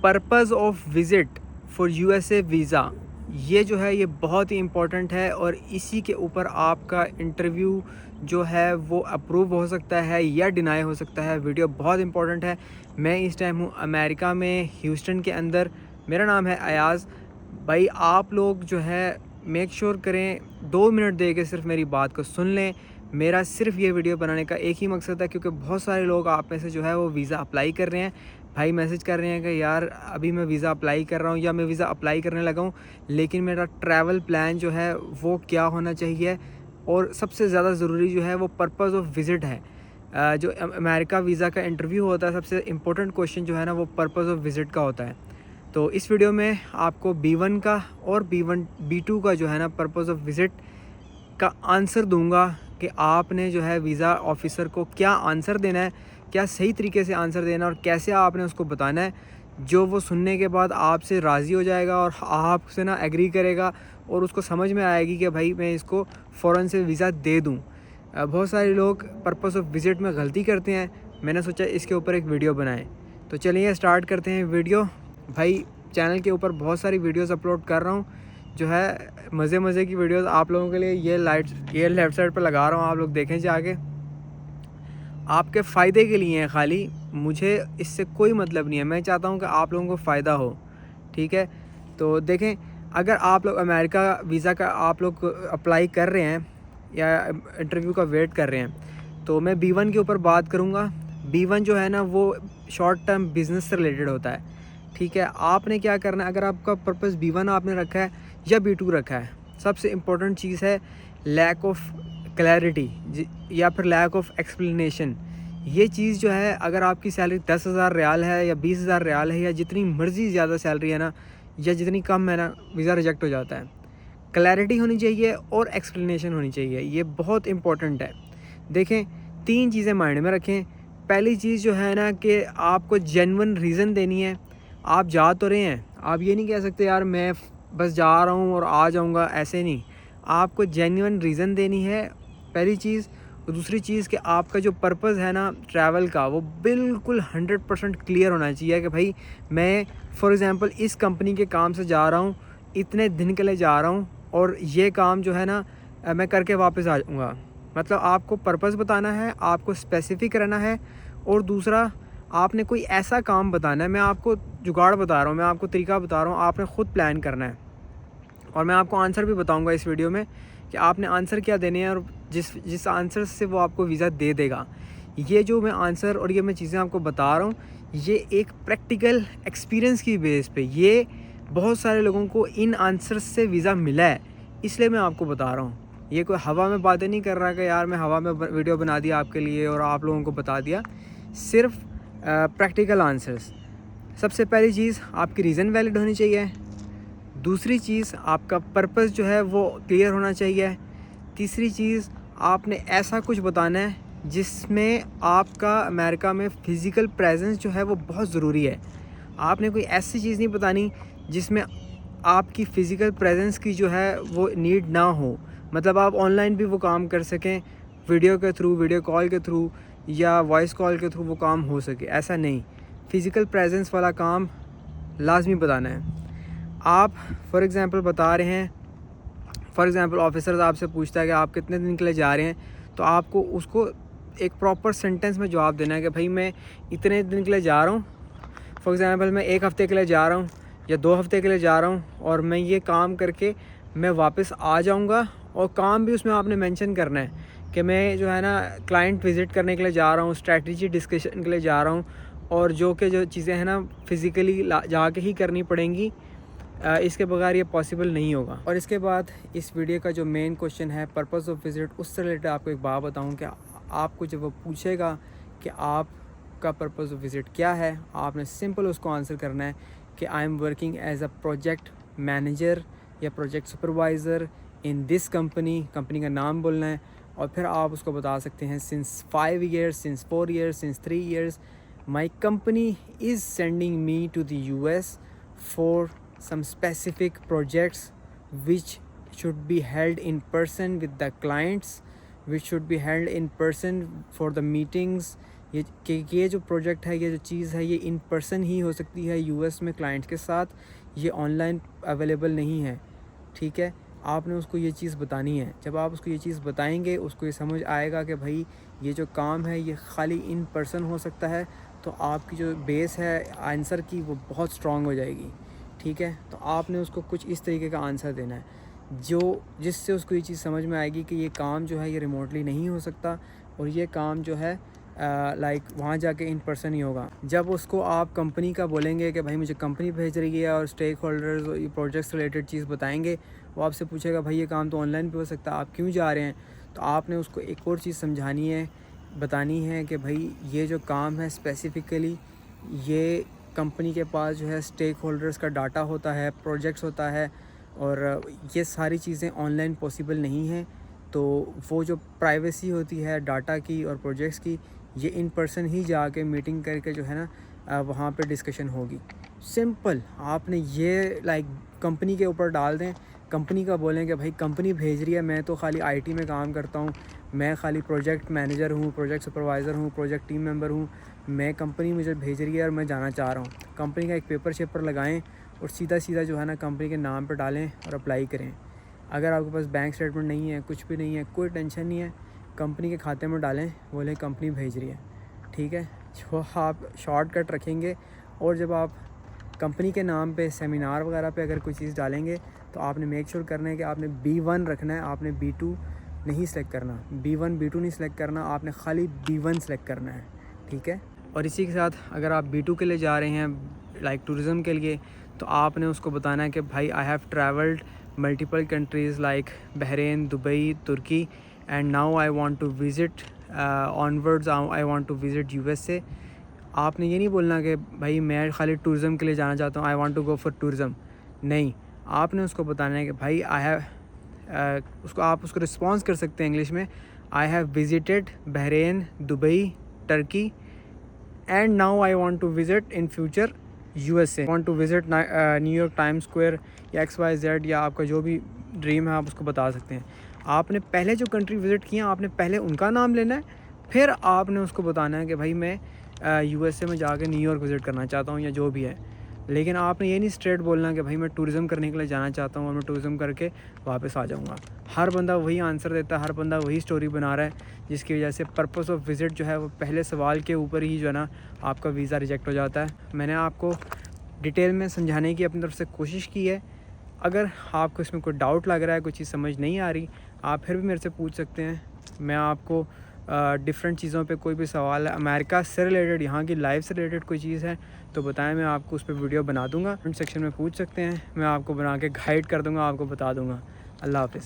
Purpose of visit for USA visa, ये जो है ये बहुत ही इम्पोर्टेंट है और इसी के ऊपर आपका इंटरव्यू जो है वो अप्रूव हो सकता है या डिनाई हो सकता है। वीडियो बहुत इंपॉर्टेंट है। मैं इस टाइम हूँ अमेरिका में, ह्यूस्टन के अंदर। मेरा नाम है अयाज़। भाई आप लोग जो है मेक श्योर करें 2 मिनट दे के सिर्फ मेरी बात को सुन लें। मेरा सिर्फ ये वीडियो बनाने का एक ही मकसद है, क्योंकि बहुत सारे लोग आप में से जो है वो वीज़ा अप्लाई कर रहे हैं। भाई मैसेज कर रहे हैं कि यार अभी मैं वीज़ा अप्लाई कर रहा हूँ या मैं वीज़ा अप्लाई करने लगा हूँ, लेकिन मेरा ट्रैवल प्लान जो है वो क्या होना चाहिए, और सबसे ज़्यादा ज़रूरी जो है वो पर्पज़ ऑफ विज़िट है। जो अमेरिका वीज़ा का इंटरव्यू होता है, सबसे इम्पोर्टेंट क्वेश्चन जो है ना वो पर्पज़ ऑफ विज़िट का होता है। तो इस वीडियो में आपको B1 का और B2 का जो है ना पर्पज़ ऑफ विज़िट का आंसर दूंगा कि आपने जो है वीज़ा ऑफ़िसर को क्या आंसर देना है, क्या सही तरीके से आंसर देना है और कैसे आपने उसको बताना है, जो वो सुनने के बाद आपसे राज़ी हो जाएगा और आपसे ना एग्री करेगा और उसको समझ में आएगी कि भाई मैं इसको फ़ौरन से वीज़ा दे दूँ। बहुत सारे लोग पर्पज़ ऑफ विज़िट में गलती करते हैं। मैंने सोचा इसके ऊपर एक वीडियो बनाएँ। तो चलिए स्टार्ट करते हैं वीडियो। भाई चैनल के ऊपर बहुत सारी वीडियोज़ अपलोड कर रहा हूँ, जो है मज़े की वीडियोज़ आप लोगों के लिए। ये लेफ़्ट साइड पर लगा रहा हूँ, आप लोग देखें जाके। आपके फ़ायदे के लिए हैं खाली, मुझे इससे कोई मतलब नहीं है। मैं चाहता हूँ कि आप लोगों को फ़ायदा हो, ठीक है। तो देखें, अगर आप लोग अमेरिका वीज़ा का आप लोग अप्लाई कर रहे हैं या इंटरव्यू का वेट कर रहे हैं, तो मैं B1 के ऊपर बात करूँगा। B1 जो है ना वो शॉर्ट टर्म बिज़नेस से रिलेटेड होता है, ठीक है। आपने क्या करना है, अगर आपका पर्पज़ B1 आपने रखा है या B2 रखा है, सबसे इम्पोर्टेंट चीज़ है लैक ऑफ क्लैरिटी या फिर लैक ऑफ एक्सप्लेनेशन। ये चीज़ जो है, अगर आपकी सैलरी 10,000 रियाल है या 20,000 रियाल है या जितनी मर्ज़ी ज़्यादा सैलरी है ना या जितनी कम है ना, वीज़ा रिजेक्ट हो जाता है। क्लैरिटी होनी चाहिए और एक्सप्लेनेशन होनी चाहिए, ये बहुत इम्पोर्टेंट है। देखें, 3 चीज़ें माइंड में रखें। पहली चीज़ जो है ना कि आपको जेन्युइन रीज़न देनी है। आप जा तो रहे हैं, आप ये नहीं कह सकते यार मैं बस जा रहा हूँ और आ जाऊँगा, ऐसे नहीं। आपको जेन्युइन रीज़न देनी है, पहली चीज़। और दूसरी चीज़ कि आपका जो पर्पज़ है ना ट्रैवल का, वो बिल्कुल 100% क्लियर होना चाहिए कि भाई मैं फॉर एग्ज़ाम्पल इस कंपनी के काम से जा रहा हूँ, इतने दिन के लिए जा रहा हूँ और ये काम जो है ना मैं करके वापस आ जाऊँगा। मतलब आपको पर्पज़ बताना है, आपको स्पेसिफ़िक रहना है, और दूसरा आपने कोई ऐसा काम बताना है। मैं आपको जुगाड़ बता रहा हूँ, मैं आपको तरीका बता रहा हूँ, आपने ख़ुद प्लान करना है। और मैं आपको आंसर भी बताऊंगा इस वीडियो में कि आपने आंसर क्या देने हैं और जिस आंसर से वो आपको वीज़ा दे देगा। ये जो मैं आंसर और ये मैं चीज़ें आपको बता रहा हूँ, ये एक प्रैक्टिकल एक्सपीरियंस की बेस पे, ये बहुत सारे लोगों को इन आंसर से वीज़ा मिला है, इसलिए मैं आपको बता रहा हूँ। ये कोई हवा में बातें नहीं कर रहा कि यार मैं हवा में वीडियो बना दिया आपके लिए और आप लोगों को बता दिया। सिर्फ प्रैक्टिकल आंसर्स। सबसे पहली चीज़, आपकी रीज़न वैलिड होनी चाहिए। दूसरी चीज़, आपका पर्पज़ जो है वो क्लियर होना चाहिए। तीसरी चीज़, आपने ऐसा कुछ बताना है जिसमें आपका अमेरिका में फ़िज़िकल प्रेजेंस जो है वो बहुत ज़रूरी है। आपने कोई ऐसी चीज़ नहीं बतानी जिसमें आपकी फ़िज़िकल प्रेजेंस की जो है वो नीड ना हो। मतलब आप ऑनलाइन भी वो काम कर सकें, वीडियो के थ्रू, वीडियो कॉल के थ्रू या वॉइस कॉल के थ्रू वो काम हो सके, ऐसा नहीं। फ़िज़िकल प्रेजेंस वाला काम लाज़मी बताना है। आप फॉर एग्ज़ाम्पल बता रहे हैं, फॉर एग्ज़ाम्पल ऑफिसर्स आपसे पूछता है कि आप कितने दिन के लिए जा रहे हैं, तो आपको उसको एक प्रॉपर सेंटेंस में जवाब देना है कि भाई मैं इतने दिन के लिए जा रहा हूँ। फॉर एग्ज़ाम्पल मैं 1 हफ़्ते के लिए जा रहा हूँ या 2 हफ़्ते के लिए जा रहा हूँ और मैं ये काम करके मैं वापस आ जाऊँगा। और काम भी उसमें आपने मेंशन करना है कि मैं जो है ना क्लाइंट विज़िट करने के लिए जा रहा हूँ, स्ट्रैटेजी डिस्कशन के लिए जा रहा हूँ, और जो चीज़ें हैं ना फ़िज़िकली जाके ही करनी पड़ेंगी, इसके बगैर ये पॉसिबल नहीं होगा। और इसके बाद इस वीडियो का जो मेन क्वेश्चन है पर्पज़ ऑफ विज़िट, उससे रिलेटेड आपको एक बात बताऊं कि आपको जब वो पूछेगा कि आपका पर्पज़ ऑफ विज़िट क्या है, आपने सिंपल उसको आंसर करना है कि I am working as a project manager या project supervisor in this company का नाम बोलना है। और फिर आप उसको बता सकते हैं since 5 years, since 4 years, since 3 years my company is sending me to the US for some specific projects which should be held in person with the clients, which should be held in person for the meetings ये जो project है, ये जो चीज़ है, ये in person ही हो सकती है यूएस में क्लाइंट के साथ, ये ऑनलाइन अवेलेबल नहीं है। ठीक है, आपने उसको ये चीज़ बतानी है। जब आप उसको ये चीज़ बताएंगे, उसको ये समझ आएगा कि भाई ये जो काम है ये खाली इन पर्सन हो सकता है, तो आपकी जो बेस है आंसर की वो बहुत स्ट्रॉन्ग हो जाएगी। ठीक है, तो आपने उसको कुछ इस तरीके का आंसर देना है जिससे उसको ये चीज़ समझ में आएगी कि ये काम जो है ये रिमोटली नहीं हो सकता, और ये काम जो है लाइक वहाँ जाके इन पर्सन ही होगा। जब उसको आप कंपनी का बोलेंगे कि भाई मुझे कंपनी भेज रही है और स्टेक होल्डर्स और ये प्रोजेक्ट्स रिलेटेड चीज़ बताएंगे, वो आपसे पूछेगा भाई ये काम तो ऑनलाइन भी हो सकता है, आप क्यों जा रहे हैं। तो आपने उसको एक और चीज़ समझानी है, बतानी है कि भाई ये जो काम है स्पेसिफ़िकली ये कंपनी के पास जो है स्टेक होल्डर्स का डाटा होता है, प्रोजेक्ट्स होता है, और ये सारी चीज़ें ऑनलाइन पॉसिबल नहीं हैं। तो वो जो प्राइवेसी होती है डाटा की और प्रोजेक्ट्स की, ये इन पर्सन ही जाके मीटिंग करके जो है ना वहाँ पे डिस्कशन होगी। सिंपल, आपने ये लाइक कंपनी के ऊपर डाल दें, कंपनी का बोलें कि भाई कंपनी भेज रही है, मैं तो खाली आईटी में काम करता हूँ, मैं खाली प्रोजेक्ट मैनेजर हूँ, प्रोजेक्ट सुपरवाइज़र हूँ, प्रोजेक्ट टीम मेंबर हूँ, मैं कंपनी मुझे भेज रही है और मैं जाना चाह रहा हूँ। कंपनी का एक पेपर शेपर लगाएँ और सीधा सीधा जो है ना कंपनी के नाम पर डालें और अप्लाई करें। अगर आपके पास बैंक स्टेटमेंट नहीं है, कुछ भी नहीं है, कोई टेंशन नहीं है, कंपनी के खाते में डालें, बोलें कंपनी भेज रही है। ठीक है, जो आप शॉर्टकट रखेंगे। और जब आप कंपनी के नाम पे सेमिनार वगैरह पे अगर कोई चीज़ डालेंगे, तो आपने मेक श्योर करना है कि आपने B1 रखना है, आपने B2 नहीं सेलेक्ट करना, B1 B2 नहीं सेलेक्ट करना, आपने खाली B1 सेलेक्ट करना है। ठीक है, और इसी के साथ अगर आप B2 के लिए जा रहे हैं लाइक टूरिज़म के लिए, तो आपने उसको बताना है कि भाई I have travelled multiple countries like Bahrain, Dubai, तुर्की, and now I want to visit onwards I want to visit USA। आपने ये नहीं बोलना कि भाई मैं खाली टूरिज़म के लिए जाना चाहता हूँ, I want to go for tourism. नहीं, आपने उसको बताना है कि भाई आई हैव आप उसको रिस्पॉन्स कर सकते हैं इंग्लिश में, I have visited Bahrain, Dubai, Turkey, and now I want to visit in future USA। Want to visit New York Times Square या XYZ, या आपका जो भी ड्रीम है आप उसको बता सकते हैं। आपने पहले जो कंट्री विज़िट किया आपने पहले उनका नाम लेना है, फिर आपने उसको बताना है कि भाई मैं USA में जाके न्यूयॉर्क विज़िट करना चाहता हूँ या जो भी है। लेकिन आपने ये नहीं स्ट्रेट बोलना कि भाई मैं टूरिज़म करने के लिए जाना चाहता हूँ और मैं टूरिज़म करके वापस आ जाऊँगा। हर बंदा वही आंसर देता है, हर बंदा वही स्टोरी बना रहा है, जिसकी वजह से पर्पस ऑफ विज़िट जो है वो पहले सवाल के ऊपर ही जो है ना आपका वीज़ा रिजेक्ट हो जाता है। मैंने आपको डिटेल में समझाने की अपनी तरफ से कोशिश की है। अगर आपको इसमें कोई डाउट लग रहा है, कोई चीज़ समझ नहीं आ रही, आप फिर भी मेरे से पूछ सकते हैं। मैं आपको डिफरेंट चीज़ों पे कोई भी सवाल है अमेरिका से रिलेटेड, यहाँ की लाइफ से रिलेटेड कोई चीज़ है तो बताएं, मैं आपको उस पर वीडियो बना दूँगा। कमेंट सेक्शन में पूछ सकते हैं, मैं आपको बना के गाइड कर दूँगा, आपको बता दूँगा। अल्लाह हाफ़िज़।